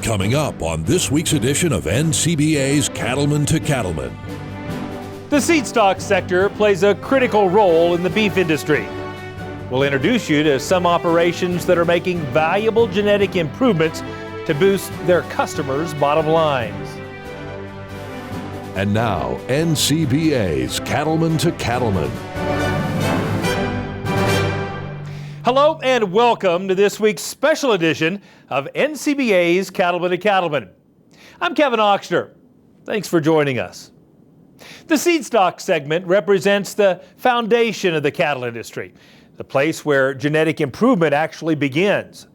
Coming up on this week's edition of NCBA's Cattlemen to Cattlemen. The seedstock sector plays a critical role in the beef industry. We'll introduce you to some operations that are making valuable genetic improvements to boost their customers' bottom lines. And now, NCBA's Cattlemen to Cattlemen. Hello and welcome to this week's special edition of NCBA's Cattlemen to Cattlemen. I'm Kevin Ochsner. Thanks for joining us. The seedstock segment represents the foundation of the cattle industry, the place where genetic improvement actually begins.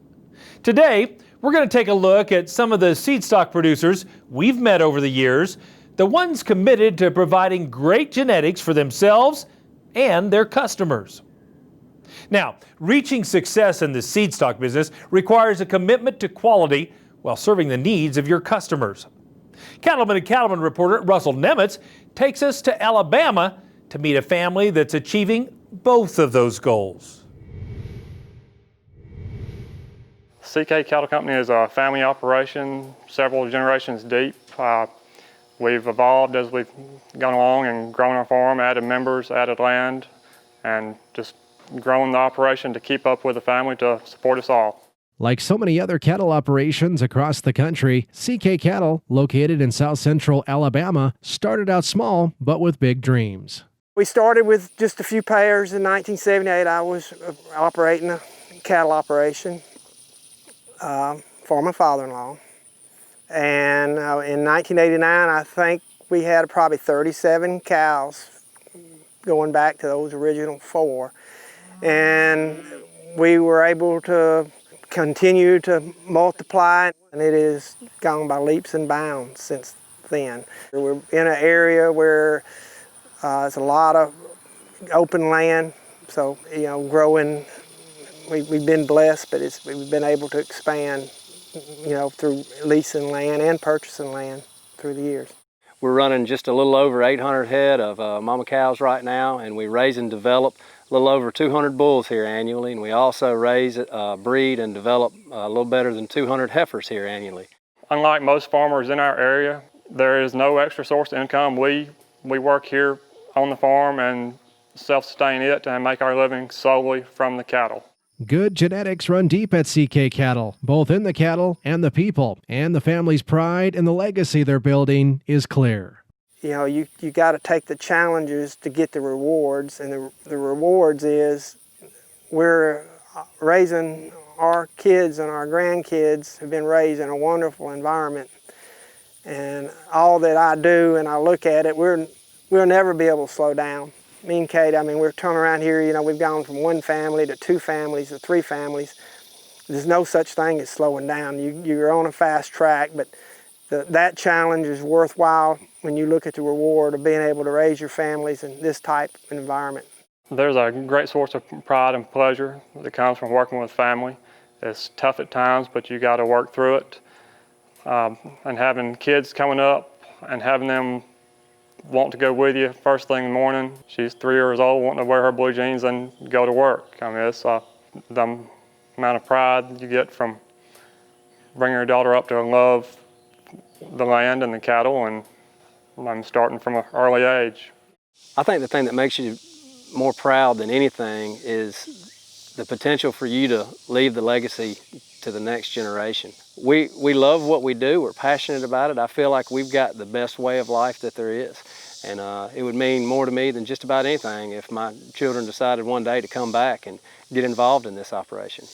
Today, we're going to take a look at some of the seedstock producers we've met over the years, the ones committed to providing great genetics for themselves and their customers. Now, reaching success in the seedstock business requires a commitment to quality while serving the needs of your customers. Cattlemen and Cattlemen reporter Russell Nemitz takes us to Alabama to meet a family that's achieving both of those goals. CK Cattle Company is a family operation, several generations deep. We've evolved as we've gone along and grown our farm, added members, added land, and just grown the operation to keep up with the family to support us all. Like so many other cattle operations across the country, CK Cattle, located in south central Alabama, started out small but with big dreams. We started with just a few pairs. In 1978, I was operating a cattle operation for my father-in-law. And in 1989, I think we had probably 37 cows going back to those original 4. And we were able to continue to multiply, and it has gone by leaps and bounds since then. We're in an area where there's a lot of open land, so growing. We've been blessed, but we've been able to expand, through leasing land and purchasing land through the years. We're running just a little over 800 head of mama cows right now, and we raise and develop a little over 200 bulls here annually, and we also raise, breed, and develop a little better than 200 heifers here annually. Unlike most farmers in our area, there is no extra source of income. We work here on the farm and self-sustain it and make our living solely from the cattle. Good genetics run deep at CK Cattle, both in the cattle and the people, and the family's pride and the legacy they're building is clear. You got to take the challenges to get the rewards, and the rewards is we're raising our kids, and our grandkids have been raised in a wonderful environment. And all that I do and I look at it, we'll never be able to slow down. Me and Kate, we're turning around here, we've gone from 1 family to 2 families to 3 families. There's no such thing as slowing down. You're on a fast track, but that challenge is worthwhile when you look at the reward of being able to raise your families in this type of environment. There's a great source of pride and pleasure that comes from working with family. It's tough at times, but you got to work through it. And having kids coming up and having them want to go with you first thing in the morning. She's 3 years old, wanting to wear her blue jeans and go to work. It's the amount of pride you get from bringing your daughter up to love the land and the cattle, and I'm starting from an early age. I think the thing that makes you more proud than anything is the potential for you to leave the legacy to the next generation. We love what we do. We're passionate about it. I feel like we've got the best way of life that there is. And it would mean more to me than just about anything if my children decided one day to come back and get involved in this operation.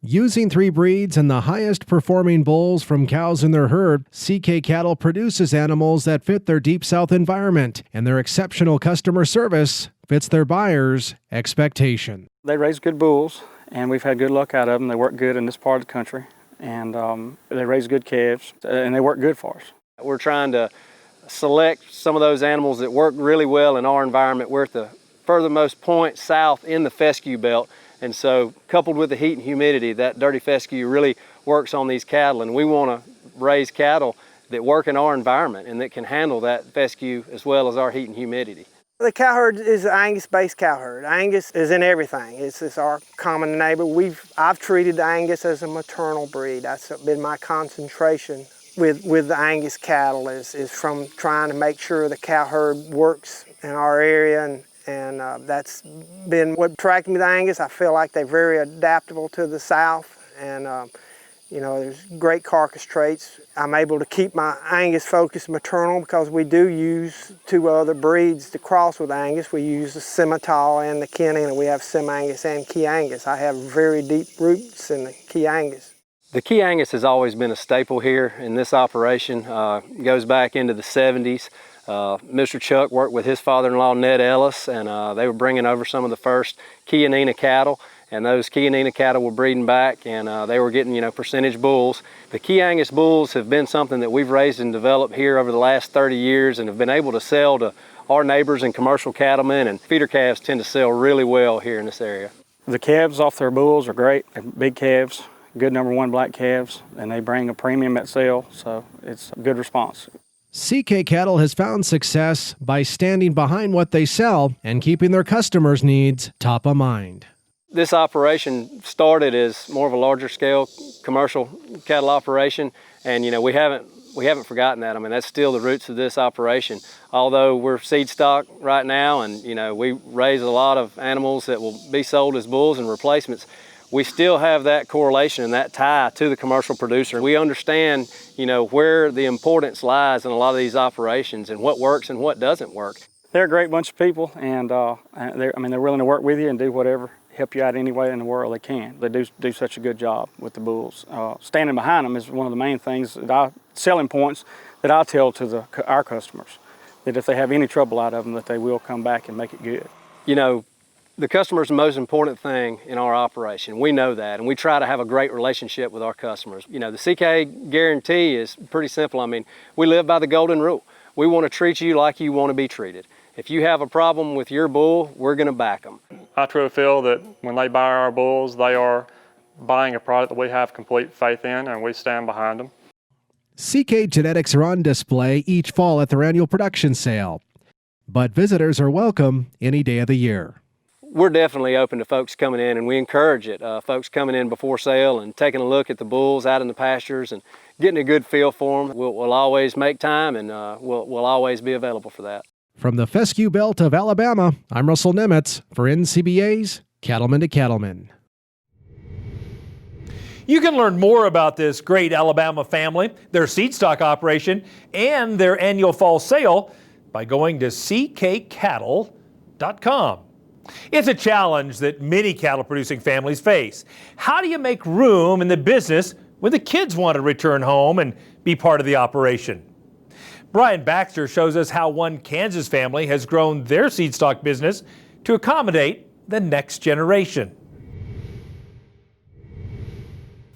Using 3 breeds and the highest performing bulls from cows in their herd, CK Cattle produces animals that fit their Deep South environment, and their exceptional customer service fits their buyers' expectation. They raise good bulls, and we've had good luck out of them. They work good in this part of the country, and they raise good calves, and they work good for us. We're trying to select some of those animals that work really well in our environment. We're at the furthermost point south in the fescue belt, and so coupled with the heat and humidity, that dirty fescue really works on these cattle, and we want to raise cattle that work in our environment and that can handle that fescue as well as our heat and humidity. The cow herd is an Angus-based cow herd. Angus is in everything. It's our common neighbor. I've treated the Angus as a maternal breed. That's been my concentration with the Angus cattle is from trying to make sure the cow herd works in our area, and that's been what attracted me to Angus. I feel like they're very adaptable to the South, and you know, there's great carcass traits. I'm able to keep my Angus focused maternal because we do use two other breeds to cross with Angus. We use the Simmental and the Kenny, and we have Sim Angus and Key Angus. I have very deep roots in the Key Angus. The Key Angus has always been a staple here in this operation. It goes back into the 70s. Mr. Chuck worked with his father-in-law, Ned Ellis, and they were bringing over some of the first Chianina cattle. And those Chianina cattle were breeding back, and they were getting, you know, percentage bulls. The Key Angus bulls have been something that we've raised and developed here over the last 30 years and have been able to sell to our neighbors and commercial cattlemen, and feeder calves tend to sell really well here in this area. The calves off their bulls are great. They're big calves, good #1 black calves, and they bring a premium at sale, so it's a good response. CK Cattle has found success by standing behind what they sell and keeping their customers' needs top of mind. This operation started as more of a larger scale commercial cattle operation, and you know we haven't forgotten that. I mean, that's still the roots of this operation. Although we're seed stock right now, and you know we raise a lot of animals that will be sold as bulls and replacements, we still have that correlation and that tie to the commercial producer. We understand, you know, where the importance lies in a lot of these operations and what works and what doesn't work. They're a great bunch of people, and they're willing to work with you and do whatever, help you out any way in the world they can. They do such a good job with the bulls. Standing behind them is one of the main things, selling points that I tell to our customers, that if they have any trouble out of them, that they will come back and make it good. You know, the customer is the most important thing in our operation. We know that, and we try to have a great relationship with our customers. You know, the CK guarantee is pretty simple. I mean, we live by the golden rule. We want to treat you like you want to be treated. If you have a problem with your bull, we're going to back them. I truly feel that when they buy our bulls, they are buying a product that we have complete faith in, and we stand behind them. CK genetics are on display each fall at their annual production sale, but visitors are welcome any day of the year. We're definitely open to folks coming in, and we encourage it. Folks coming in before sale and taking a look at the bulls out in the pastures and getting a good feel for them. We'll always make time, and we'll always be available for that. From the Fescue Belt of Alabama, I'm Russell Nemitz for NCBA's Cattlemen to Cattlemen. You can learn more about this great Alabama family, their seed stock operation, and their annual fall sale by going to ckcattle.com. It's a challenge that many cattle producing families face. How do you make room in the business when the kids want to return home and be part of the operation? Brian Baxter shows us how one Kansas family has grown their seed stock business to accommodate the next generation.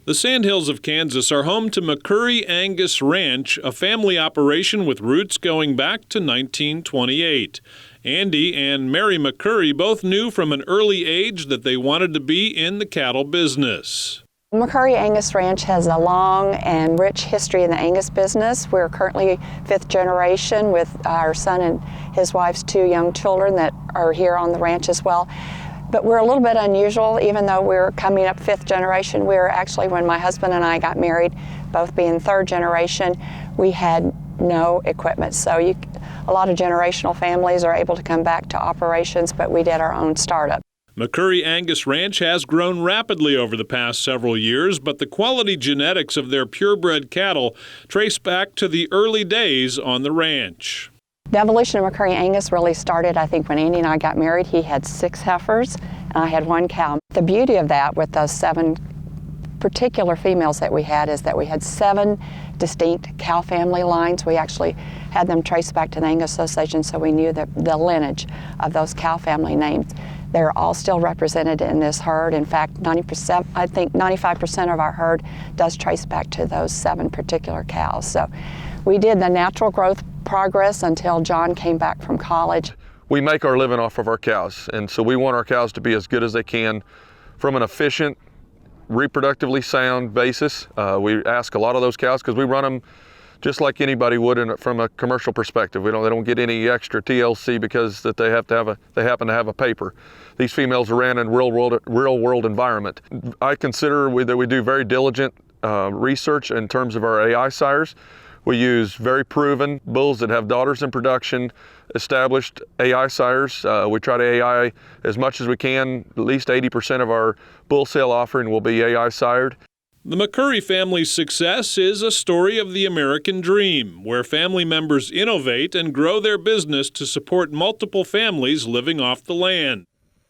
The Sandhills of Kansas are home to McCurry Angus Ranch, a family operation with roots going back to 1928. Andy and Mary McCurry both knew from an early age that they wanted to be in the cattle business. McCurry Angus Ranch has a long and rich history in the Angus business. We're currently 5th generation with our son and his wife's 2 young children that are here on the ranch as well. But we're a little bit unusual, even though we're coming up 5th generation. We were actually, when my husband and I got married, both being 3rd generation, we had no equipment. So a lot of generational families are able to come back to operations, but we did our own startup. McCurry Angus Ranch has grown rapidly over the past several years, but the quality genetics of their purebred cattle trace back to the early days on the ranch. The evolution of McCurry Angus really started, I think, when Andy and I got married. He had 6 heifers, and I had 1 cow. The beauty of that with those 7 particular females that we had is that we had 7 distinct cow family lines. We actually had them traced back to the Angus Association, so we knew the lineage of those cow family names. They're all still represented in this herd. In fact, 90%, I think 95% of our herd does trace back to those 7 particular cows. So we did the natural growth progress until John came back from college. We make our living off of our cows, and so we want our cows to be as good as they can from an efficient, reproductively sound basis. We ask a lot of those cows because we run them just like anybody would from a commercial perspective. They don't get any extra TLC because that they happen to have a paper. These females are ran in real world environment. I consider that we do very diligent research in terms of our AI sires. We use very proven bulls that have daughters in production, established AI sires. We try to AI as much as we can. At least 80% of our bull sale offering will be AI sired. The McCurry family's success is a story of the American dream, where family members innovate and grow their business to support multiple families living off the land.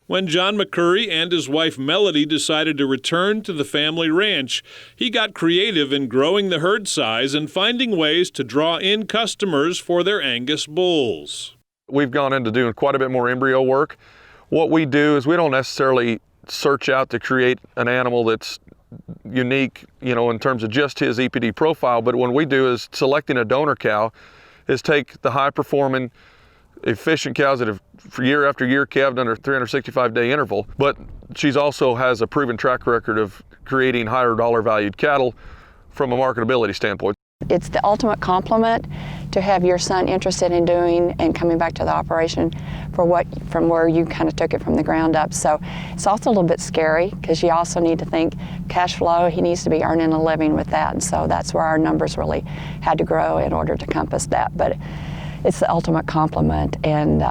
When John McCurry and his wife Melody decided to return to the family ranch, he got creative in growing the herd size and finding ways to draw in customers for their Angus bulls. We've gone into doing quite a bit more embryo work. What we do is we don't necessarily search out to create an animal that's unique, in terms of just his EPD profile, but what we do is selecting a donor cow is take the high-performing, efficient cows that have for year after year calved under a 365-day interval, but she's also has a proven track record of creating higher dollar valued cattle from a marketability standpoint. It's the ultimate compliment to have your son interested in doing and coming back to the operation from where you kind of took it from the ground up. So it's also a little bit scary because you also need to think cash flow. He needs to be earning a living with that, and so that's where our numbers really had to grow in order to compass that. But it's the ultimate compliment, and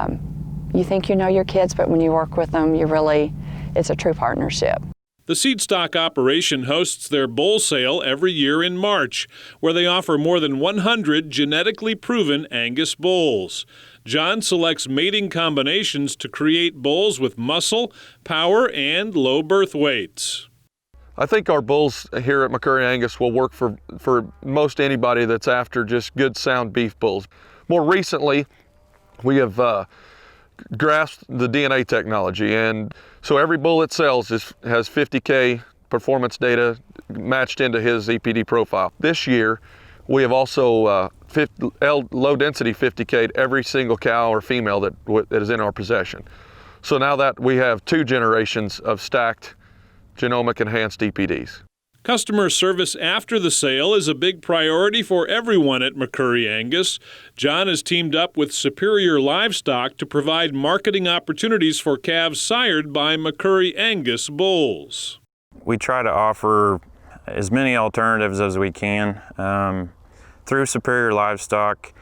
you think you know your kids, but when you work with them, it's a true partnership. The seedstock operation hosts their bull sale every year in March, where they offer more than 100 genetically proven Angus bulls. John selects mating combinations to create bulls with muscle, power, and low birth weights. I think our bulls here at McCurry Angus will work for most anybody that's after just good, sound beef bulls. More recently, we have grasped the DNA technology, and so every bull it sells has 50K performance data matched into his EPD profile. This year, we have also low density 50K'd every single cow or female that is in our possession. So now that we have 2 generations of stacked genomic enhanced EPDs. Customer service after the sale is a big priority for everyone at McCurry Angus. John has teamed up with Superior Livestock to provide marketing opportunities for calves sired by McCurry Angus bulls. We try to offer as many alternatives as we can. Through Superior Livestock,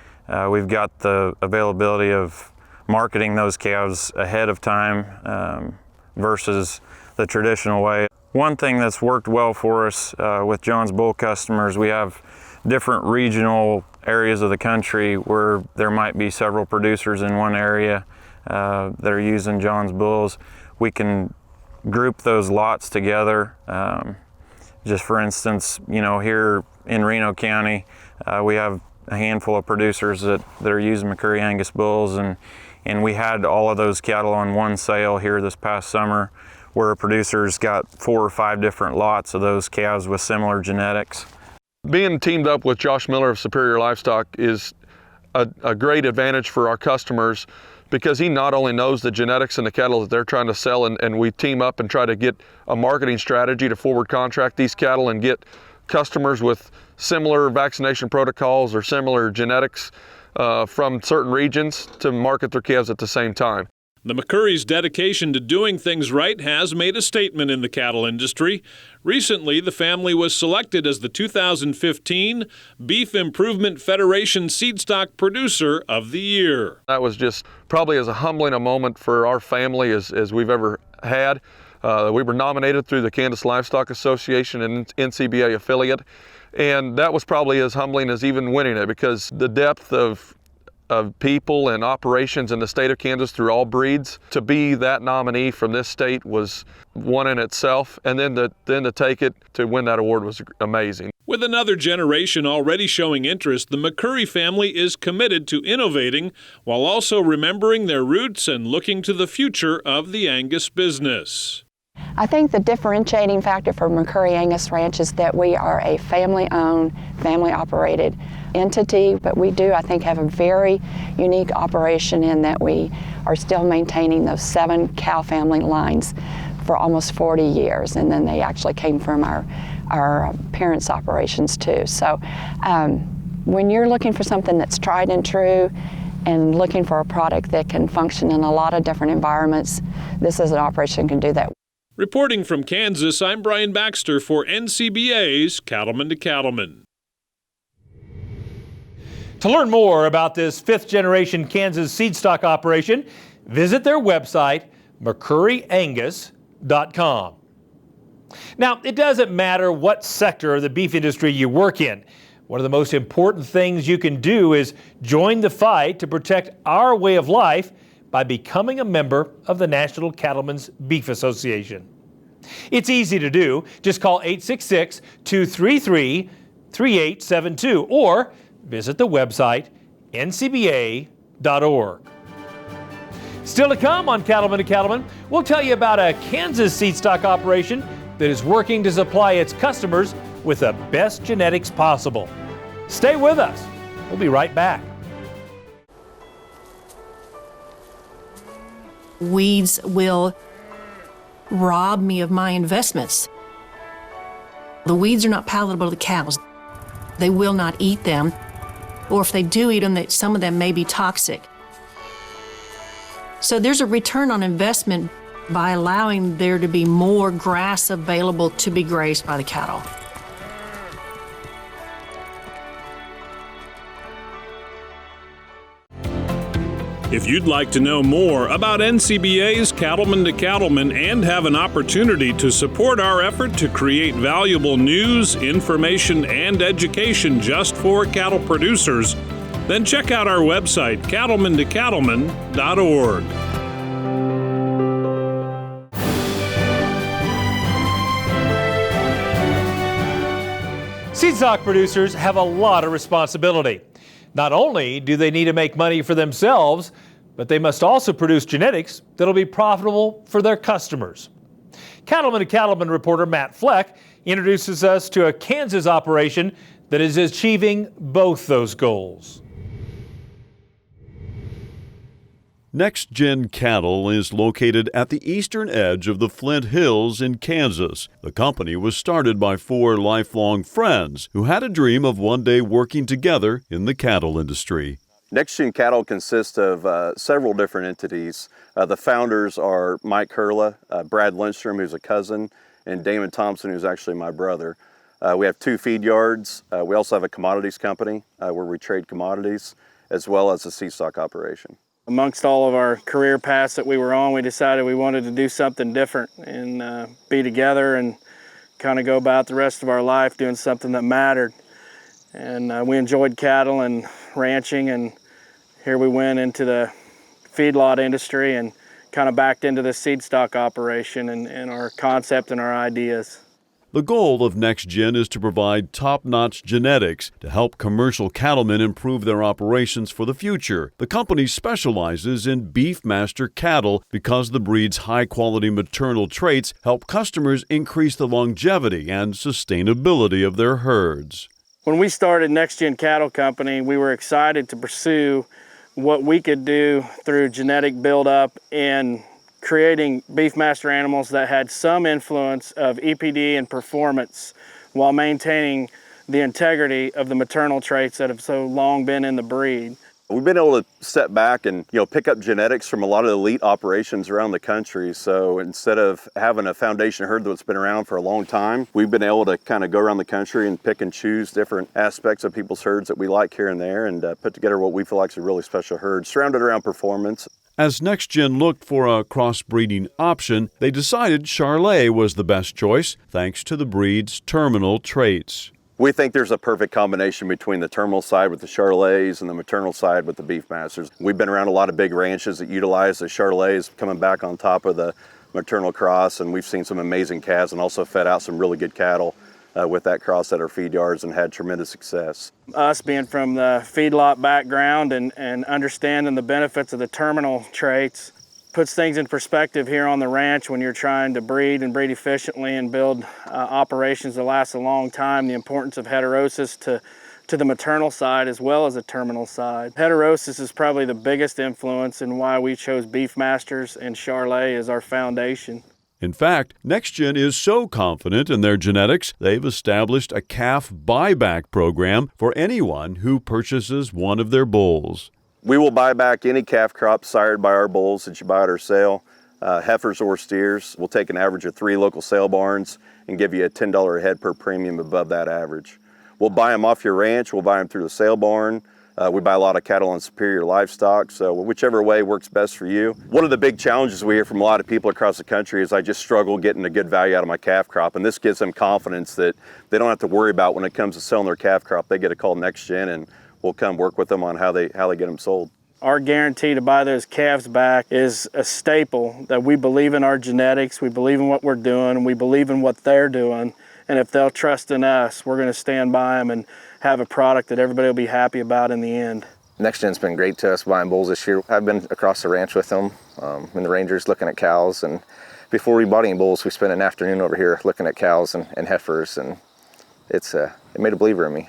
we've got the availability of marketing those calves ahead of time versus the traditional way. One thing that's worked well for us with John's bull customers, we have different regional areas of the country where there might be several producers in one area that are using John's bulls. We can group those lots together. Just for instance, here in Reno County, we have a handful of producers that are using McCurry Angus bulls, and we had all of those cattle on one sale here this past summer, where producers got 4 or 5 different lots of those calves with similar genetics. Being teamed up with Josh Miller of Superior Livestock is a great advantage for our customers because he not only knows the genetics and the cattle that they're trying to sell, and we team up and try to get a marketing strategy to forward contract these cattle and get customers with similar vaccination protocols or similar genetics from certain regions to market their calves at the same time. The McCurry's dedication to doing things right has made a statement in the cattle industry. Recently, the family was selected as the 2015 Beef Improvement Federation Seedstock Producer of the Year. That was just probably as humbling a moment for our family as we've ever had. We were nominated through the Kansas Livestock Association and NCBA affiliate, and that was probably as humbling as even winning it because the depth of people and operations in the state of Kansas through all breeds, to be that nominee from this state was one in itself, and then to take it to win that award was amazing. With another generation already showing interest, the McCurry family is committed to innovating while also remembering their roots and looking to the future of the Angus business. I think the differentiating factor for McCurry Angus Ranch is that we are a family-owned, family-operated entity, but we do, I think, have a very unique operation in that we are still maintaining those 7 cow family lines for almost 40 years, and then they actually came from our parents' operations too. So When you're looking for something that's tried and true and looking for a product that can function in a lot of different environments, this is an operation that can do that. Reporting from Kansas, I'm Brian Baxter for NCBA's Cattlemen to Cattlemen. To learn more about this 5th generation Kansas seedstock operation, visit their website, McCurryAngus.com. Now, it doesn't matter what sector of the beef industry you work in. One of the most important things you can do is join the fight to protect our way of life by becoming a member of the National Cattlemen's Beef Association. It's easy to do. Just call 866-233-3872 or visit the website ncba.org. Still to come on Cattlemen to Cattlemen, we'll tell you about a Kansas seedstock operation that is working to supply its customers with the best genetics possible. Stay with us. We'll be right back. Weeds will rob me of my investments. The weeds are not palatable to cows. They will not eat them, or if they do eat them, some of them may be toxic. So there's a return on investment by allowing there to be more grass available to be grazed by the cattle. If you'd like to know more about NCBA's Cattlemen to Cattlemen and have an opportunity to support our effort to create valuable news, information, and education just for cattle producers, then check out our website, cattlementocattlemen.org. Seedstock producers have a lot of responsibility. Not only do they need to make money for themselves, but they must also produce genetics that'll be profitable for their customers. Cattlemen to Cattlemen reporter Matt Fleck introduces us to a Kansas operation that is achieving both those goals. Next Gen Cattle is located at the eastern edge of the Flint Hills in Kansas. The company was started by 4 lifelong friends who had a dream of one day working together in the cattle industry. Next Gen Cattle consists of several different entities. The founders are Mike Curla, Brad Lindstrom, who's a cousin, and Damon Thompson, who's actually my brother. We have 2 feed yards. We also have a commodities company where we trade commodities, as well as a seedstock operation. Amongst all of our career paths that we were on, we decided we wanted to do something different and be together and kind of go about the rest of our life doing something that mattered. And we enjoyed cattle and ranching, and here we went into the feedlot industry and kind of backed into the seedstock operation and our concept and our ideas. The goal of Next Gen is to provide top-notch genetics to help commercial cattlemen improve their operations for the future. The company specializes in Beefmaster cattle because the breed's high-quality maternal traits help customers increase the longevity and sustainability of their herds. When we started Next Gen Cattle Company, we were excited to pursue what we could do through genetic buildup and creating Beefmaster animals that had some influence of EPD and performance while maintaining the integrity of the maternal traits that have so long been in the breed. We've been able to step back and pick up genetics from a lot of elite operations around the country. So instead of having a foundation herd that's been around for a long time, we've been able to kind of go around the country and pick and choose different aspects of people's herds that we like here and there and put together what we feel like is a really special herd surrounded around performance. As Next Gen looked for a crossbreeding option, they decided Charolais was the best choice thanks to the breed's terminal traits. We think there's a perfect combination between the terminal side with the Charolais and the maternal side with the Beefmasters. We've been around a lot of big ranches that utilize the Charolais coming back on top of the maternal cross, and we've seen some amazing calves and also fed out some really good cattle with that cross at our feed yards and had tremendous success. Us being from the feedlot background and understanding the benefits of the terminal traits puts things in perspective here on the ranch when you're trying to breed and breed efficiently and build operations that last a long time. The importance of heterosis to the maternal side as well as the terminal side. Heterosis is probably the biggest influence in why we chose Beefmasters and Charolais as our foundation. In fact, NextGen is so confident in their genetics, they've established a calf buyback program for anyone who purchases one of their bulls. We will buy back any calf crop sired by our bulls that you buy at our sale, heifers or steers. We'll take an average of 3 local sale barns and give you a $10 a head per premium above that average. We'll buy them off your ranch, we'll buy them through the sale barn. We buy a lot of cattle on superior livestock, so whichever way works best for you. One of the big challenges we hear from a lot of people across the country is I just struggle getting a good value out of my calf crop, and this gives them confidence that they don't have to worry about when it comes to selling their calf crop. They get a call NextGen and we'll come work with them on how they get them sold. Our guarantee to buy those calves back is a staple that we believe in our genetics, we believe in what we're doing, and we believe in what they're doing. And if they'll trust in us, we're going to stand by them and have a product that everybody will be happy about in the end. NextGen's been great to us buying bulls this year. I've been across the ranch with them in the Rangers looking at cows, and before we bought any bulls, we spent an afternoon over here looking at cows and heifers, and it made a believer in me.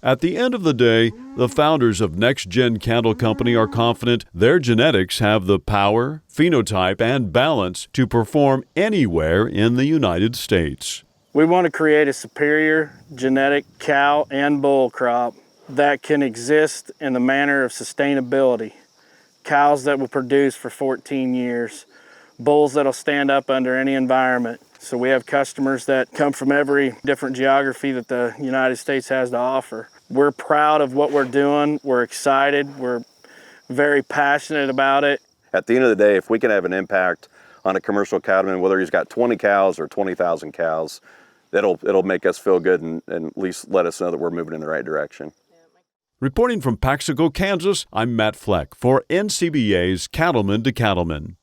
At the end of the day, the founders of NextGen Cattle Company are confident their genetics have the power, phenotype, and balance to perform anywhere in the United States. We want to create a superior genetic cow and bull crop that can exist in the manner of sustainability. Cows that will produce for 14 years, bulls that'll stand up under any environment. So we have customers that come from every different geography that the United States has to offer. We're proud of what we're doing. We're excited. We're very passionate about it. At the end of the day, if we can have an impact on a commercial cattleman, whether he's got 20 cows or 20,000 cows, it'll make us feel good and at least let us know that we're moving in the right direction. Reporting from Paxico, Kansas, I'm Matt Fleck for NCBA's Cattlemen to Cattlemen.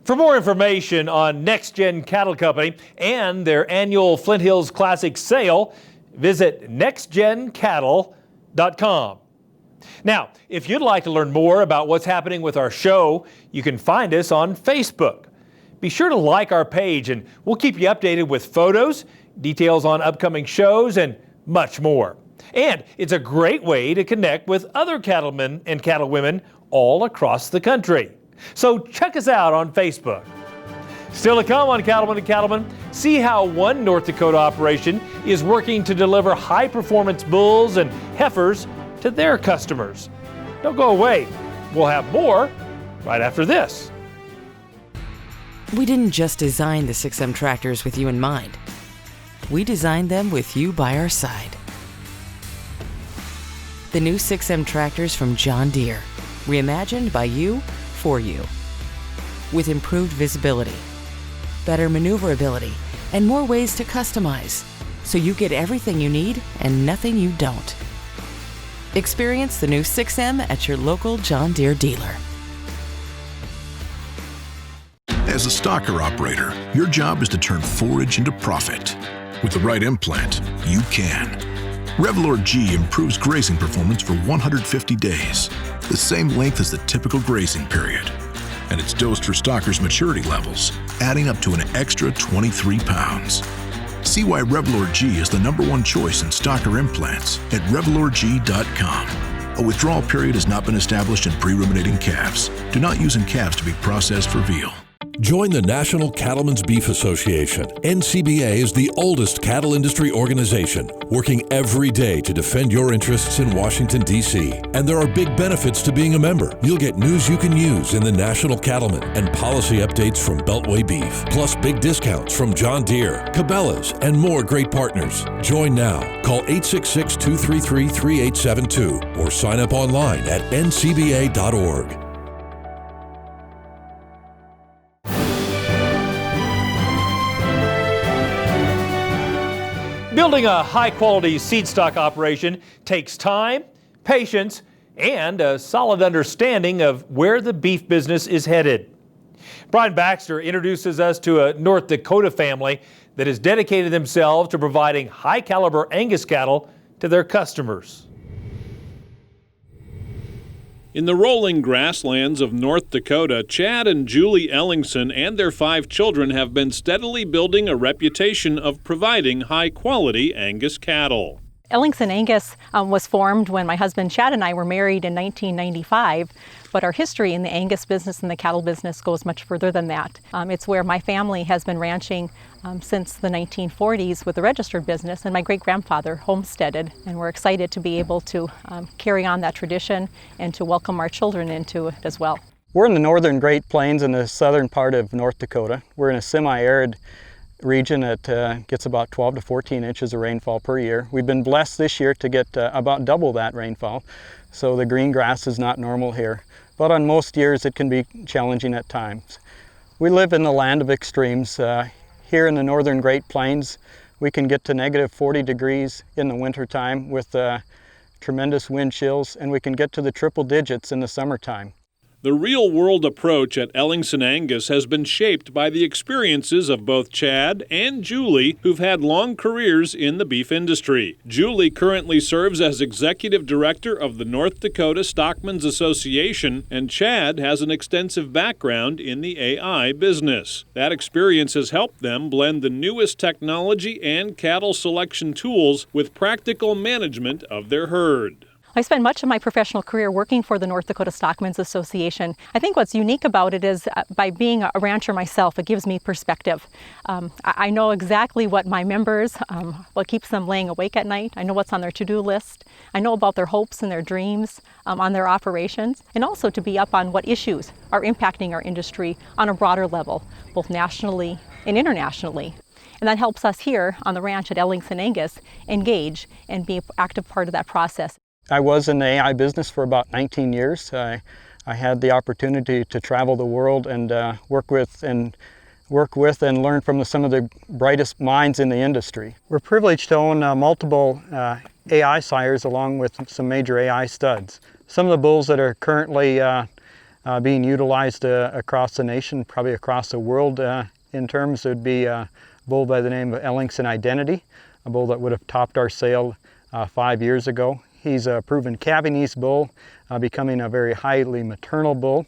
For more information on NextGen Cattle Company and their annual Flint Hills Classic sale, visit nextgencattle.com. Now, if you'd like to learn more about what's happening with our show, you can find us on Facebook. Be sure to like our page and we'll keep you updated with photos, details on upcoming shows, and much more. And it's a great way to connect with other cattlemen and cattlewomen all across the country. So check us out on Facebook. Still to come on Cattlemen to Cattlemen, see how one North Dakota operation is working to deliver high-performance bulls and heifers to their customers. Don't go away. We'll have more right after this. We didn't just design the 6M tractors with you in mind. We designed them with you by our side. The new 6M tractors from John Deere, reimagined by you for you. With improved visibility, better maneuverability, and more ways to customize, so you get everything you need and nothing you don't. Experience the new 6M at your local John Deere dealer. As a stocker operator, your job is to turn forage into profit. With the right implant, you can. Revlor G improves grazing performance for 150 days, the same length as the typical grazing period. And it's dosed for stockers' maturity levels, adding up to an extra 23 pounds. See why Revlor G is the #1 choice in stocker implants at RevlorG.com. A withdrawal period has not been established in pre-ruminating calves. Do not use in calves to be processed for veal. Join the National Cattlemen's Beef Association. NCBA is the oldest cattle industry organization, working every day to defend your interests in Washington, D.C. And there are big benefits to being a member. You'll get news you can use in the National Cattlemen and policy updates from Beltway Beef, plus big discounts from John Deere, Cabela's, and more great partners. Join now. Call 866-233-3872 or sign up online at ncba.org. Building a high-quality seed stock operation takes time, patience, and a solid understanding of where the beef business is headed. Brian Baxter introduces us to a North Dakota family that has dedicated themselves to providing high-caliber Angus cattle to their customers. In the rolling grasslands of North Dakota, Chad and Julie Ellingson and their 5 children have been steadily building a reputation of providing high-quality Angus cattle. Ellingson Angus was formed when my husband Chad and I were married in 1995, but our history in the Angus business and the cattle business goes much further than that. It's where my family has been ranching since the 1940s with a registered business, and my great-grandfather homesteaded, and we're excited to be able to carry on that tradition and to welcome our children into it as well. We're in the northern Great Plains in the southern part of North Dakota. We're in a semi-arid region that gets about 12 to 14 inches of rainfall per year. We've been blessed this year to get about double that rainfall, so the green grass is not normal here. But on most years it can be challenging at times. We live in the land of extremes. Here in the northern Great Plains we can get to negative 40 degrees in the wintertime with tremendous wind chills, and we can get to the triple digits in the summertime. The real-world approach at Ellingson Angus has been shaped by the experiences of both Chad and Julie, who've had long careers in the beef industry. Julie currently serves as Executive Director of the North Dakota Stockmen's Association, and Chad has an extensive background in the AI business. That experience has helped them blend the newest technology and cattle selection tools with practical management of their herd. I spent much of my professional career working for the North Dakota Stockmen's Association. I think what's unique about it is by being a rancher myself, it gives me perspective. I know exactly what my members, what keeps them laying awake at night. I know what's on their to-do list. I know about their hopes and their dreams on their operations, and also to be up on what issues are impacting our industry on a broader level, both nationally and internationally. And that helps us here on the ranch at Ellingson Angus engage and be an active part of that process. I was in the AI business for about 19 years. I had the opportunity to travel the world and work with and learn from some of the brightest minds in the industry. We're privileged to own multiple AI sires along with some major AI studs. Some of the bulls that are currently being utilized across the nation, probably across the world in terms, would be a bull by the name of Ellingson Identity, a bull that would have topped our sale 5 years ago. He's a proven calving east bull, becoming a very highly maternal bull.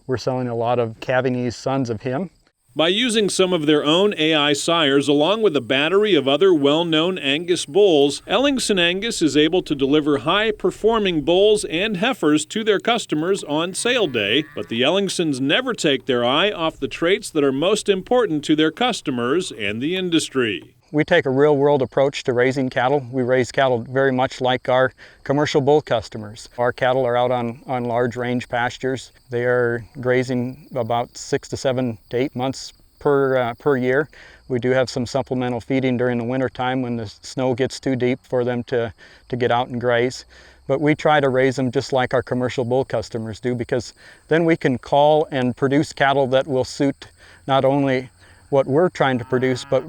We're selling a lot of calving east sons of him. By using some of their own AI sires along with a battery of other well-known Angus bulls, Ellingson Angus is able to deliver high-performing bulls and heifers to their customers on sale day, but the Ellingsons never take their eye off the traits that are most important to their customers and the industry. We take a real-world approach to raising cattle. We raise cattle very much like our commercial bull customers. Our cattle are out on large range pastures. They are grazing about 6 to 7 to 8 months per year. We do have some supplemental feeding during the winter time when the snow gets too deep for them to get out and graze. But we try to raise them just like our commercial bull customers do, because then we can call and produce cattle that will suit not only what we're trying to produce, but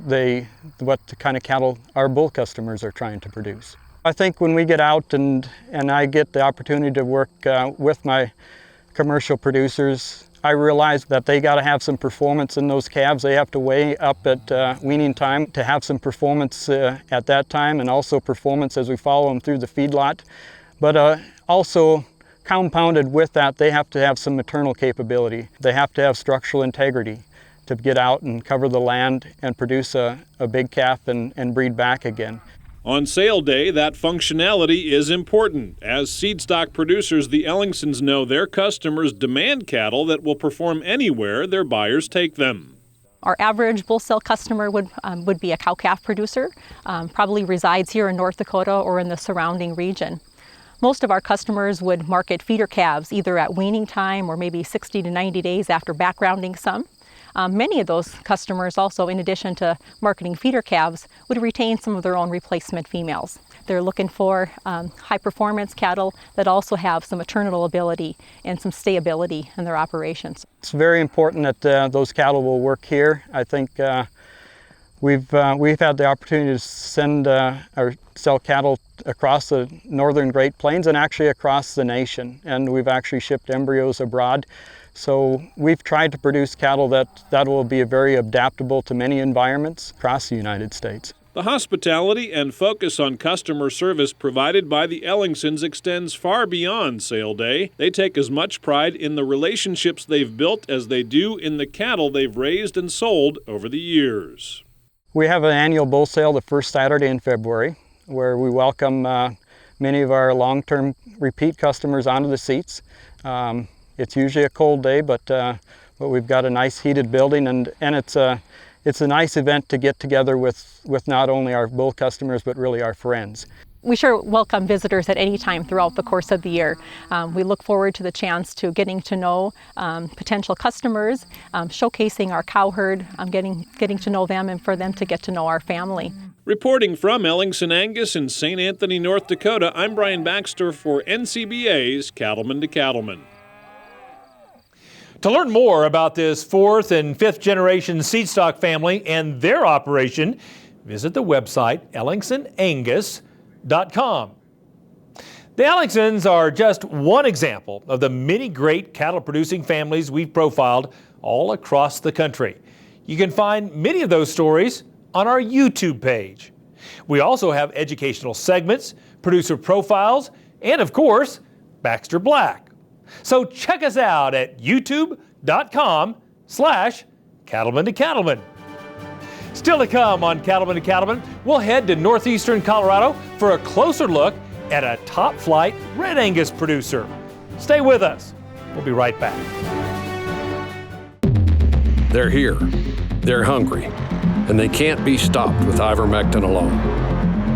what the kind of cattle our bull customers are trying to produce. I think when we get out and I get the opportunity to work with my commercial producers, I realize that they got to have some performance in those calves. They have to weigh up at weaning time to have some performance at that time, and also performance as we follow them through the feedlot. But also compounded with that, they have to have some maternal capability. They have to have structural integrity to get out and cover the land and produce a big calf and breed back again. On sale day, that functionality is important. As seedstock producers, the Ellingsons know their customers demand cattle that will perform anywhere their buyers take them. Our average bull sale customer would be a cow-calf producer, probably resides here in North Dakota or in the surrounding region. Most of our customers would market feeder calves either at weaning time or maybe 60 to 90 days after backgrounding some. Many of those customers also, in addition to marketing feeder calves, would retain some of their own replacement females. They're looking for high-performance cattle that also have some maternal ability and some stability in their operations. It's very important that those cattle will work here. I think we've had the opportunity to send or sell cattle across the northern Great Plains and actually across the nation, and we've actually shipped embryos abroad. So we've tried to produce cattle that will be very adaptable to many environments across the United States. The hospitality and focus on customer service provided by the Ellingsons extends far beyond sale day. They take as much pride in the relationships they've built as they do in the cattle they've raised and sold over the years. We have an annual bull sale the first Saturday in February. where we welcome many of our long-term repeat customers onto the seats. It's usually a cold day, but we've got a nice heated building, and it's a nice event to get together with not only our bull customers, but really our friends. We sure welcome visitors at any time throughout the course of the year. We look forward to the chance to getting to know potential customers, showcasing our cow herd, getting to know them, and for them to get to know our family. Reporting from Ellingson Angus in St. Anthony, North Dakota, I'm Brian Baxter for NCBA's Cattlemen to Cattlemen. To learn more about this 4th and 5th generation seedstock family and their operation, visit the website ellingsonangus.com. The Ellingsons are just one example of the many great cattle producing families we've profiled all across the country. You can find many of those stories on our YouTube page. We also have educational segments, producer profiles, and of course, Baxter Black. So check us out at youtube.com/Cattlemen to Cattlemen. Still to come on Cattlemen to Cattlemen, we'll head to northeastern Colorado for a closer look at a top-flight Red Angus producer. Stay with us. We'll be right back. They're here. They're hungry. And they can't be stopped with ivermectin alone.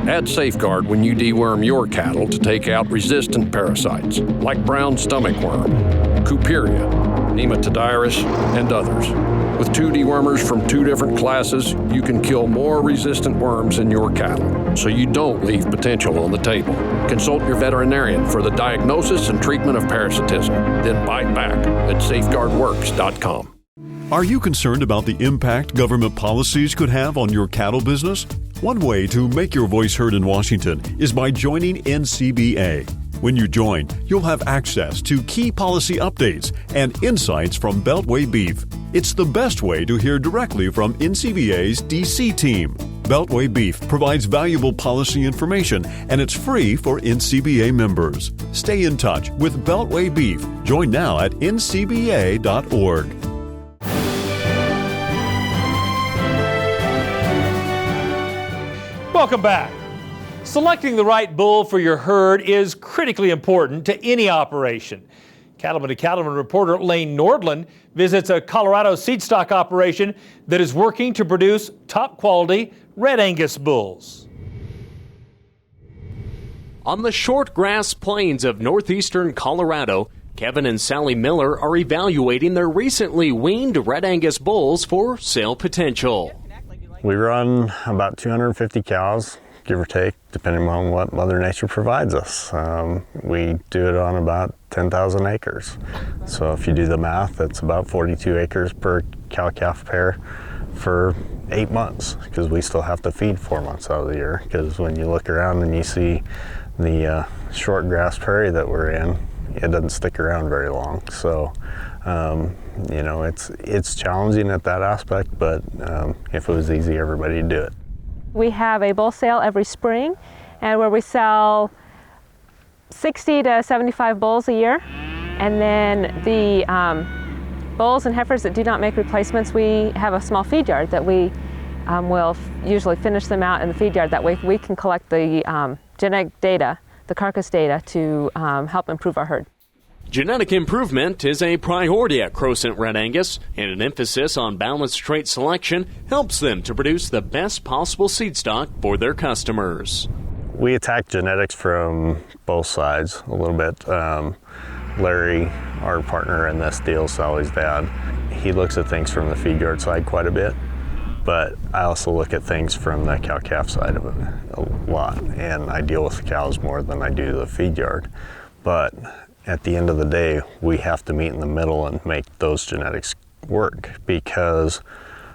Add Safeguard when you deworm your cattle to take out resistant parasites like brown stomach worm, Couperia, Nematodirus, and others. With 2 dewormers from 2 different classes, you can kill more resistant worms in your cattle, so you don't leave potential on the table. Consult your veterinarian for the diagnosis and treatment of parasitism. Then bite back at safeguardworks.com. Are you concerned about the impact government policies could have on your cattle business? One way to make your voice heard in Washington is by joining NCBA. When you join, you'll have access to key policy updates and insights from Beltway Beef. It's the best way to hear directly from NCBA's DC team. Beltway Beef provides valuable policy information, and it's free for NCBA members. Stay in touch with Beltway Beef. Join now at ncba.org. Welcome back. Selecting the right bull for your herd is critically important to any operation. Cattlemen to Cattlemen reporter Lane Nordland visits a Colorado seedstock operation that is working to produce top-quality Red Angus bulls. On the short grass plains of northeastern Colorado, Kevin and Sally Miller are evaluating their recently weaned Red Angus bulls for sale potential. We run about 250 cows, give or take, depending on what Mother Nature provides us. We do it on about 10,000 acres. So if you do the math, that's about 42 acres per cow-calf pair for 8 months, because we still have to feed 4 months out of the year. Because when you look around and you see the short grass prairie that we're in, it doesn't stick around very long. So you know, it's challenging at that aspect, but if it was easy, everybody'd do it. We have a bull sale every spring, and where we sell 60 to 75 bulls a year. And then the bulls and heifers that do not make replacements, we have a small feed yard that we will usually finish them out in the feed yard. That way we can collect the genetic data, the carcass data, to help improve our herd. Genetic improvement is a priority at Cross-Int Red Angus, and an emphasis on balanced trait selection helps them to produce the best possible seed stock for their customers. We attack genetics from both sides a little bit. Larry, our partner in this deal, Sally's dad, he looks at things from the feed yard side quite a bit, but I also look at things from the cow-calf side of it a lot, and I deal with the cows more than I do the feed yard. But at the end of the day, we have to meet in the middle and make those genetics work, because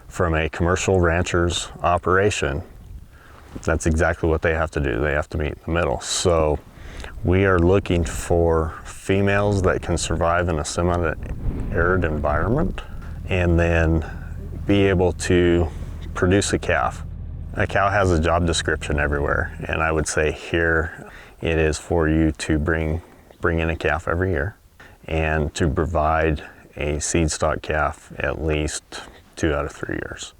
from a commercial rancher's operation, that's exactly what they have to do. They have to meet in the middle. So we are looking for females that can survive in a semi-arid environment and then be able to produce a calf. A cow has a job description everywhere, and I would say here it is for you to bring in a calf every year and to provide a seed stock calf at least 2 out of 3 years.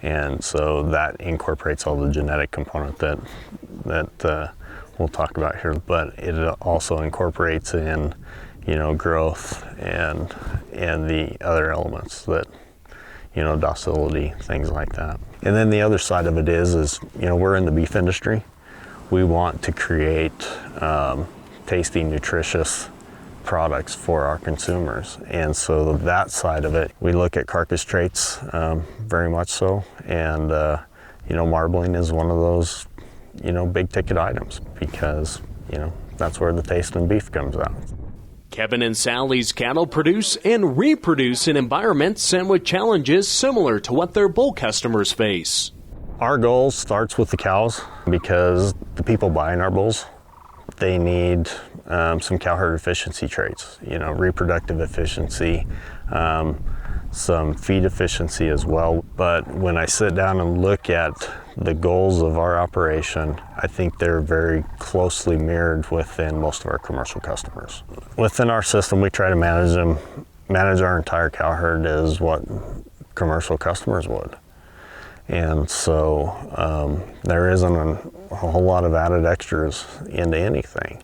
And so that incorporates all the genetic component that we'll talk about here, but it also incorporates in, growth and the other elements that, docility, things like that. And then the other side of it is we're in the beef industry. We want to create tasty, nutritious products for our consumers. And so that side of it, we look at carcass traits very much so. And, marbling is one of those, big ticket items because, that's where the taste in beef comes out. Kevin and Sally's cattle produce and reproduce in environments and with challenges similar to what their bull customers face. Our goal starts with the cows because the people buying our bulls, they need some cow herd efficiency traits, reproductive efficiency, some feed efficiency as well. But when I sit down and look at the goals of our operation, I think they're very closely mirrored within most of our commercial customers. Within our system, we try to manage our entire cow herd as what commercial customers would. And so there isn't a whole lot of added extras into anything.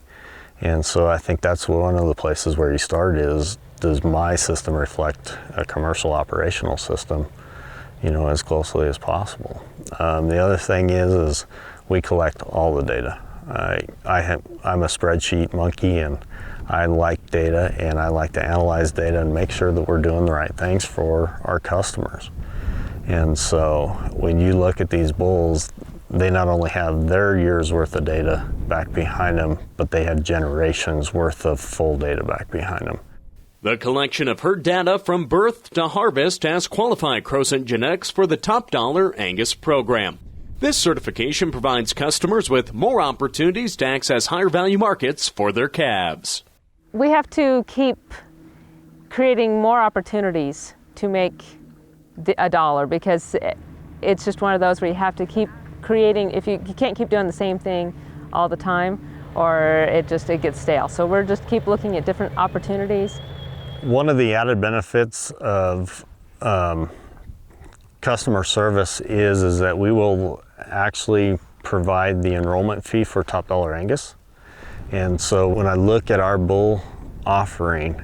And so I think that's one of the places where you start is, does my system reflect a commercial operational system, as closely as possible? The other thing is we collect all the data. I'm a spreadsheet monkey, and I like data, and I like to analyze data and make sure that we're doing the right things for our customers. And so when you look at these bulls, they not only have their year's worth of data back behind them, but they have generations worth of full data back behind them. The collection of herd data from birth to harvest has qualified Cross-Int Genetics for the Top Dollar Angus program. This certification provides customers with more opportunities to access higher value markets for their calves. We have to keep creating more opportunities to make a dollar because it's just one of those where you have to keep creating. If you can't keep doing the same thing all the time, or it gets stale. So we're just keep looking at different opportunities. One of the added benefits of customer service is that we will actually provide the enrollment fee for Top Dollar Angus. And so when I look at our bull offering,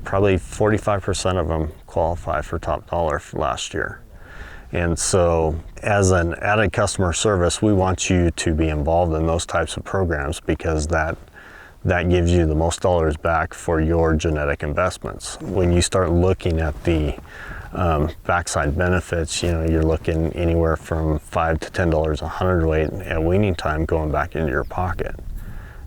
probably 45% of them qualify for Top Dollar for last year. And so as an added customer service, we want you to be involved in those types of programs because that gives you the most dollars back for your genetic investments. When you start looking at the backside benefits, you're looking anywhere from $5 to $10 a hundredweight at weaning time going back into your pocket.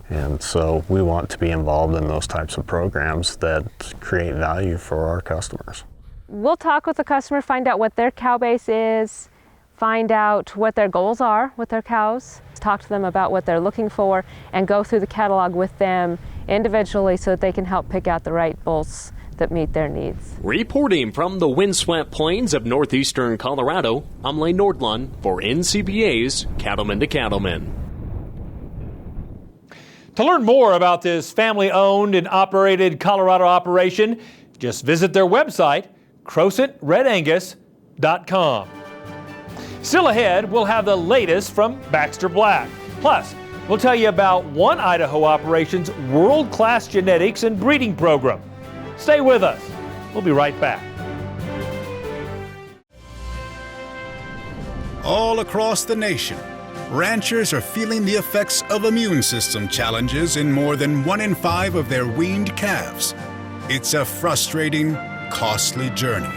And so we want to be involved in those types of programs that create value for our customers. We'll talk with the customer, find out what their cow base is, find out what their goals are with their cows, talk to them about what they're looking for, and go through the catalog with them individually so that they can help pick out the right bulls that meet their needs. Reporting from the windswept plains of northeastern Colorado, I'm Lane Nordlund for NCBA's Cattlemen to Cattlemen. To learn more about this family-owned and operated Colorado operation, just visit their website, CrossIntRedAngus.com. Still ahead, we'll have the latest from Baxter Black. Plus, we'll tell you about one Idaho operation's world-class genetics and breeding program. Stay with us. We'll be right back. All across the nation, ranchers are feeling the effects of immune system challenges in more than 1 in 5 of their weaned calves. It's a frustrating, costly journey.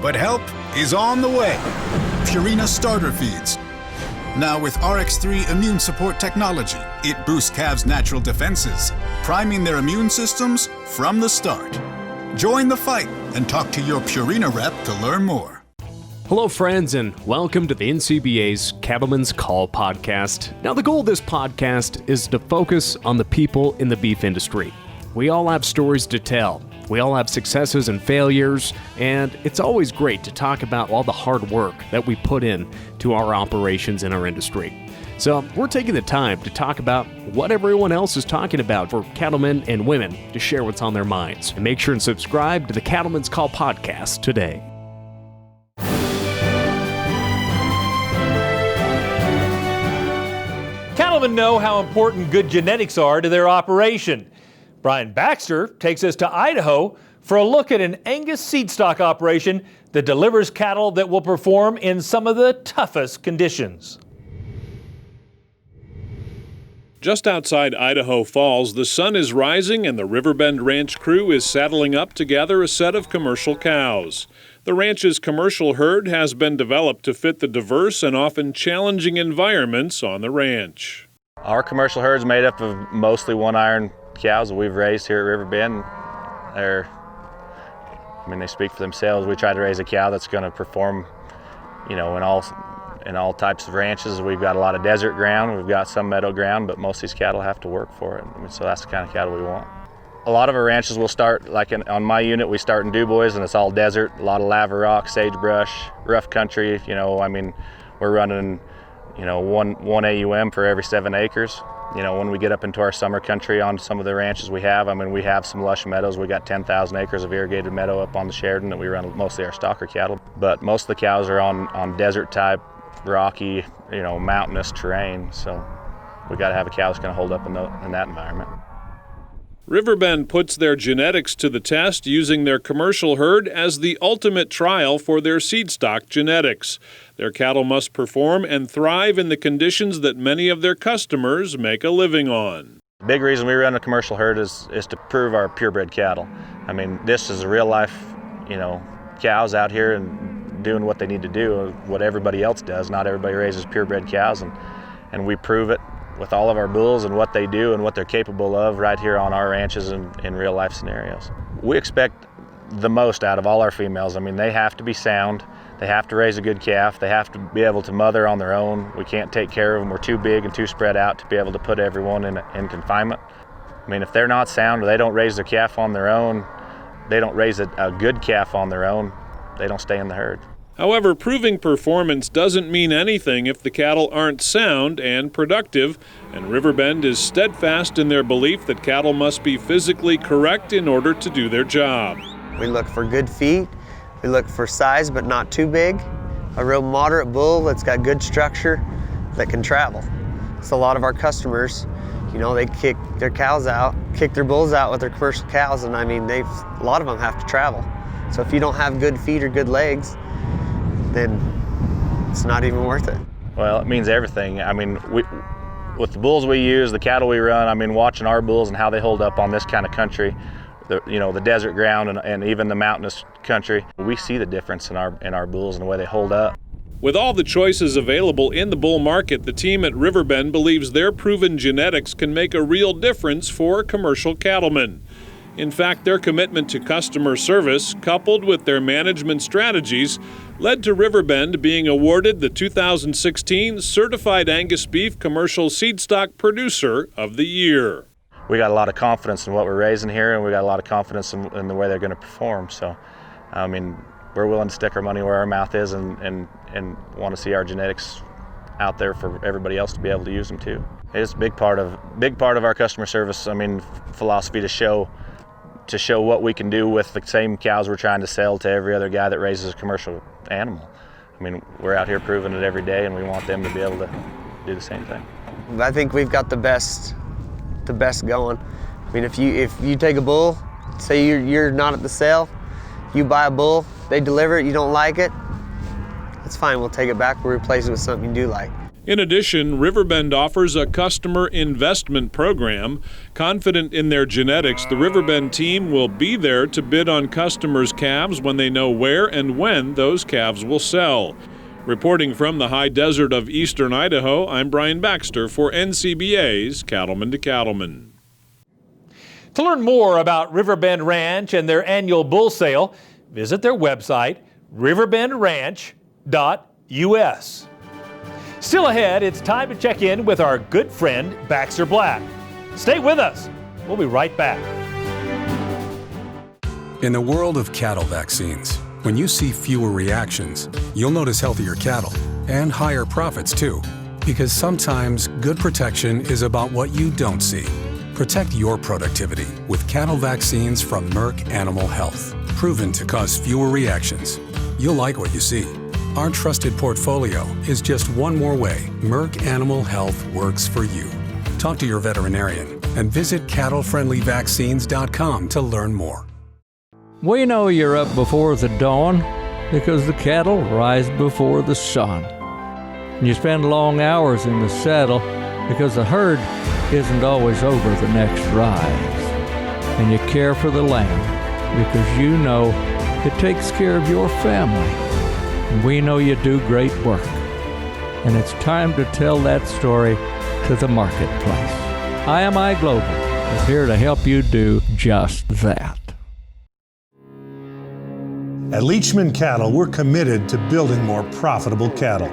But help is on the way. Purina starter feeds. Now with RX3 immune support technology, it boosts calves' natural defenses, priming their immune systems from the start. Join the fight and talk to your Purina rep to learn more. Hello, friends, and welcome to the NCBA's Cattlemen's Call podcast. Now, the goal of this podcast is to focus on the people in the beef industry. We all have stories to tell. We all have successes and failures, and it's always great to talk about all the hard work that we put in to our operations in our industry. So we're taking the time to talk about what everyone else is talking about for cattlemen and women to share what's on their minds. And make sure and subscribe to the Cattlemen's Call podcast today. Cattlemen know how important good genetics are to their operation. Brian Baxter takes us to Idaho for a look at an Angus seed stock operation that delivers cattle that will perform in some of the toughest conditions. Just outside Idaho Falls, the sun is rising and the Riverbend Ranch crew is saddling up to gather a set of commercial cows. The ranch's commercial herd has been developed to fit the diverse and often challenging environments on the ranch. Our commercial herd is made up of mostly one-iron cows that we've raised here at Riverbend. They speak for themselves. We try to raise a cow that's going to perform, in all types of ranches. We've got a lot of desert ground, we've got some meadow ground, but most of these cattle have to work for it. So that's the kind of cattle we want. A lot of our ranches will start, on my unit, we start in DuBois and it's all desert, a lot of lava rock, sagebrush, rough country. We're running, one AUM for every 7 acres. When we get up into our summer country on some of the ranches we have some lush meadows. We got 10,000 acres of irrigated meadow up on the Sheridan that we run mostly our stocker cattle. But most of the cows are on desert type, rocky, mountainous terrain. So we got to have a cow that's going to hold up in that environment. Riverbend puts their genetics to the test using their commercial herd as the ultimate trial for their seed stock genetics. Their cattle must perform and thrive in the conditions that many of their customers make a living on. The big reason we run a commercial herd is to prove our purebred cattle. This is real life, cows out here and doing what they need to do, what everybody else does. Not everybody raises purebred cows, and we prove it with all of our bulls and what they do and what they're capable of right here on our ranches and in real life scenarios. We expect the most out of all our females. They have to be sound, they have to raise a good calf, they have to be able to mother on their own. We can't take care of them, we're too big and too spread out to be able to put everyone in confinement. If they're not sound or they don't raise their calf on their own, they don't raise a good calf on their own, they don't stay in the herd. However, proving performance doesn't mean anything if the cattle aren't sound and productive, and Riverbend is steadfast in their belief that cattle must be physically correct in order to do their job. We look for good feet, we look for size but not too big, a real moderate bull that's got good structure that can travel. So a lot of our customers, they kick their cows out, kick their bulls out with their commercial cows, and a lot of them have to travel. So if you don't have good feet or good legs, then it's not even worth it. Well, it means everything. With the bulls we use, the cattle we run, watching our bulls and how they hold up on this kind of country, the desert ground and even the mountainous country, we see the difference in our bulls and the way they hold up. With all the choices available in the bull market, the team at Riverbend believes their proven genetics can make a real difference for commercial cattlemen. In fact, their commitment to customer service, coupled with their management strategies, led to Riverbend being awarded the 2016 Certified Angus Beef Commercial Seed Stock Producer of the Year. We got a lot of confidence in what we're raising here, and we got a lot of confidence in the way they're going to perform. So, we're willing to stick our money where our mouth is and want to see our genetics out there for everybody else to be able to use them too. It's a big part of our customer service, philosophy to show what we can do with the same cows we're trying to sell to every other guy that raises a commercial animal. We're out here proving it every day, and we want them to be able to do the same thing. I think we've got the best going. If you take a bull, say you're not at the sale, you buy a bull, they deliver it, you don't like it, it's fine, we'll take it back, we'll replace it with something you do like. In addition, Riverbend offers a customer investment program. Confident in their genetics, the Riverbend team will be there to bid on customers' calves when they know where and when those calves will sell. Reporting from the high desert of eastern Idaho, I'm Brian Baxter for NCBA's Cattlemen to Cattlemen. To learn more about Riverbend Ranch and their annual bull sale, visit their website, riverbendranch.us. Still ahead, it's time to check in with our good friend, Baxter Black. Stay with us. We'll be right back. In the world of cattle vaccines, when you see fewer reactions, you'll notice healthier cattle and higher profits too. Because sometimes good protection is about what you don't see. Protect your productivity with cattle vaccines from Merck Animal Health. Proven to cause fewer reactions. You'll like what you see. Our trusted portfolio is just one more way Merck Animal Health works for you. Talk to your veterinarian and visit cattlefriendlyvaccines.com to learn more. We know you're up before the dawn because the cattle rise before the sun. And you spend long hours in the saddle because the herd isn't always over the next rise. And you care for the land because you know it takes care of your family. And we know you do great work. And it's time to tell that story to the marketplace. IMI Global is here to help you do just that. At Leachman Cattle, we're committed to building more profitable cattle.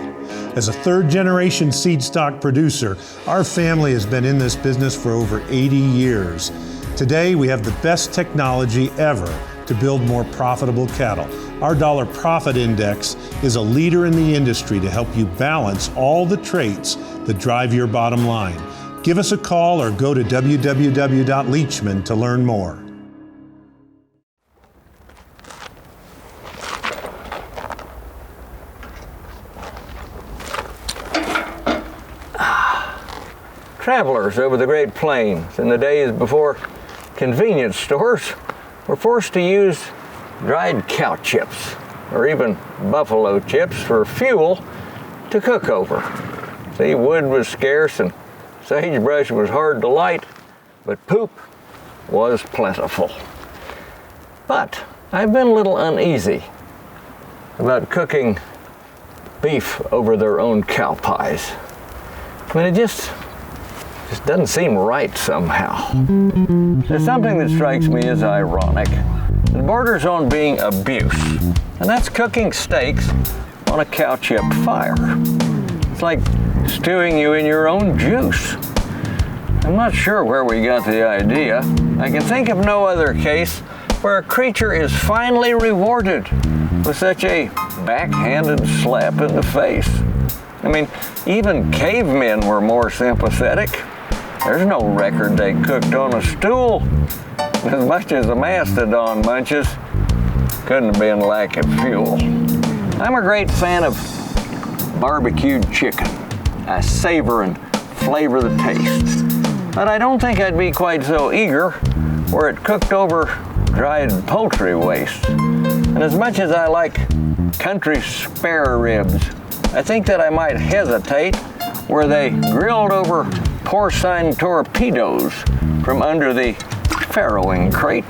As a third-generation seed stock producer, our family has been in this business for over 80 years. Today, we have the best technology ever to build more profitable cattle. Our dollar profit index is a leader in the industry to help you balance all the traits that drive your bottom line. Give us a call or go to www.leachman to learn more. Travelers over the Great Plains in the days before convenience stores were forced to use dried cow chips or even buffalo chips for fuel to cook over. See, wood was scarce and sagebrush was hard to light, but poop was plentiful. But I've been a little uneasy about cooking beef over their own cow pies. I mean, it just doesn't seem right somehow. There's something that strikes me as ironic. It borders on being abuse, and that's cooking steaks on a cow-chipped fire. It's like stewing you in your own juice. I'm not sure where we got the idea. I can think of no other case where a creature is finally rewarded with such a backhanded slap in the face. I mean, even cavemen were more sympathetic. There's no record they cooked on a stool as much as a mastodon munches. Couldn't have been lack of fuel. I'm a great fan of barbecued chicken. I savor and flavor the taste. But I don't think I'd be quite so eager were it cooked over dried poultry waste. And as much as I like country spare ribs, I think that I might hesitate were they grilled over porcine torpedoes from under the farrowing crate.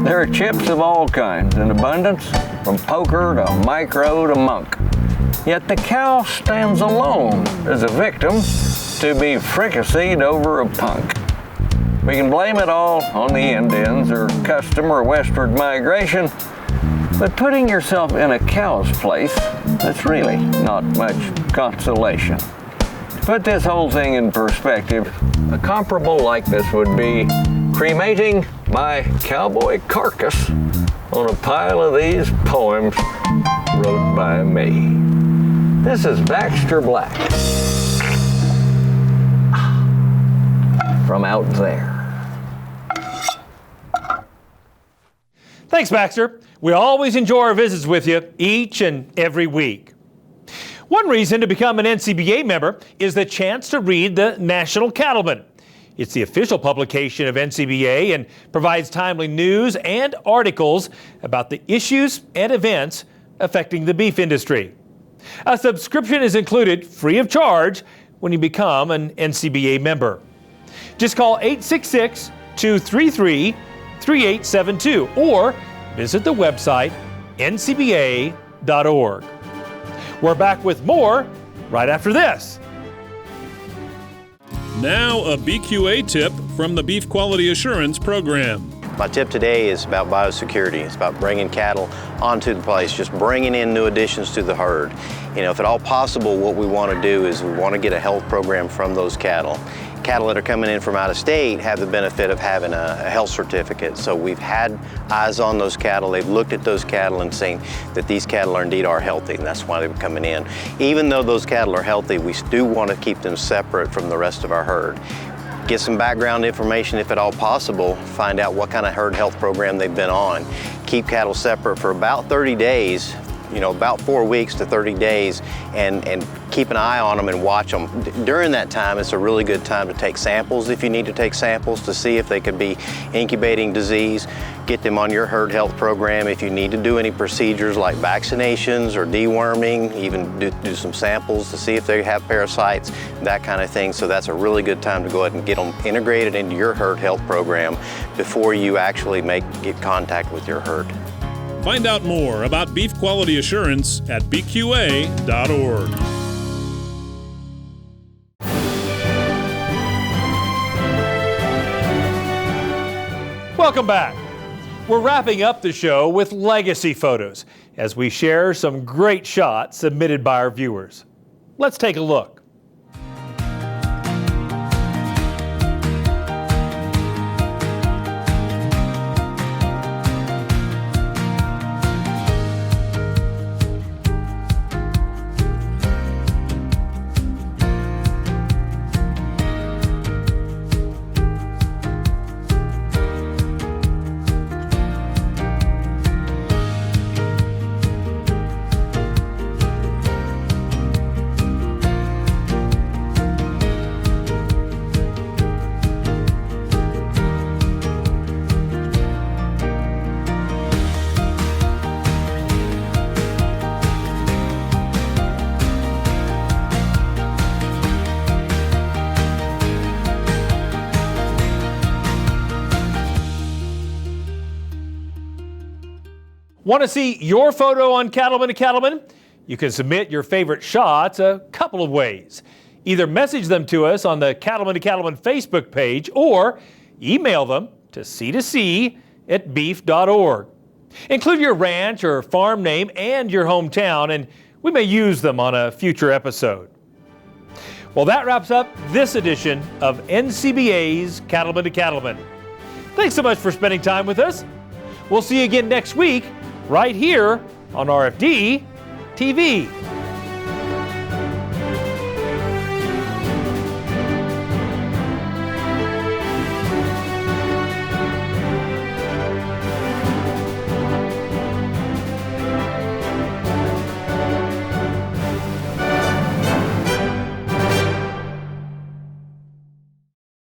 There are chips of all kinds in abundance, from poker to micro to monk. Yet the cow stands alone as a victim to be fricasseed over a punk. We can blame it all on the Indians or custom or westward migration, but putting yourself in a cow's place, that's really not much consolation. To put this whole thing in perspective, a comparable like this would be cremating my cowboy carcass on a pile of these poems wrote by me. This is Baxter Black from out there. Thanks, Baxter. We always enjoy our visits with you each and every week. One reason to become an NCBA member is the chance to read the National Cattlemen. It's the official publication of NCBA and provides timely news and articles about the issues and events affecting the beef industry. A subscription is included free of charge when you become an NCBA member. Just call 866-233-3872 or visit the website ncba.org. We're back with more right after this. Now a BQA tip from the Beef Quality Assurance Program. My tip today is about biosecurity. It's about bringing cattle onto the place, just bringing in new additions to the herd. You know, if at all possible, what we want to do is we want to get a health program from those cattle. Cattle that are coming in from out of state have the benefit of having a health certificate. So we've had eyes on those cattle. They've looked at those cattle and saying that these cattle are indeed healthy, and that's why they're coming in. Even though those cattle are healthy, we do want to keep them separate from the rest of our herd. Get some background information if at all possible, find out what kind of herd health program they've been on. Keep cattle separate for about 30 days about 4 weeks to 30 days, and keep an eye on them and watch them. During that time, it's a really good time to take samples if you need to take samples to see if they could be incubating disease. Get them on your herd health program. If you need to do any procedures like vaccinations or deworming, even do some samples to see if they have parasites, that kind of thing. So that's a really good time to go ahead and get them integrated into your herd health program before you actually get contact with your herd. Find out more about beef quality assurance at bqa.org. Welcome back. We're wrapping up the show with legacy photos as we share some great shots submitted by our viewers. Let's take a look. Want to see your photo on Cattlemen to Cattlemen? You can submit your favorite shots a couple of ways. Either message them to us on the Cattlemen to Cattlemen Facebook page or email them to c2c@beef.org. Include your ranch or farm name and your hometown, and we may use them on a future episode. Well, that wraps up this edition of NCBA's Cattlemen to Cattlemen. Thanks so much for spending time with us. We'll see you again next week, right here on RFD TV.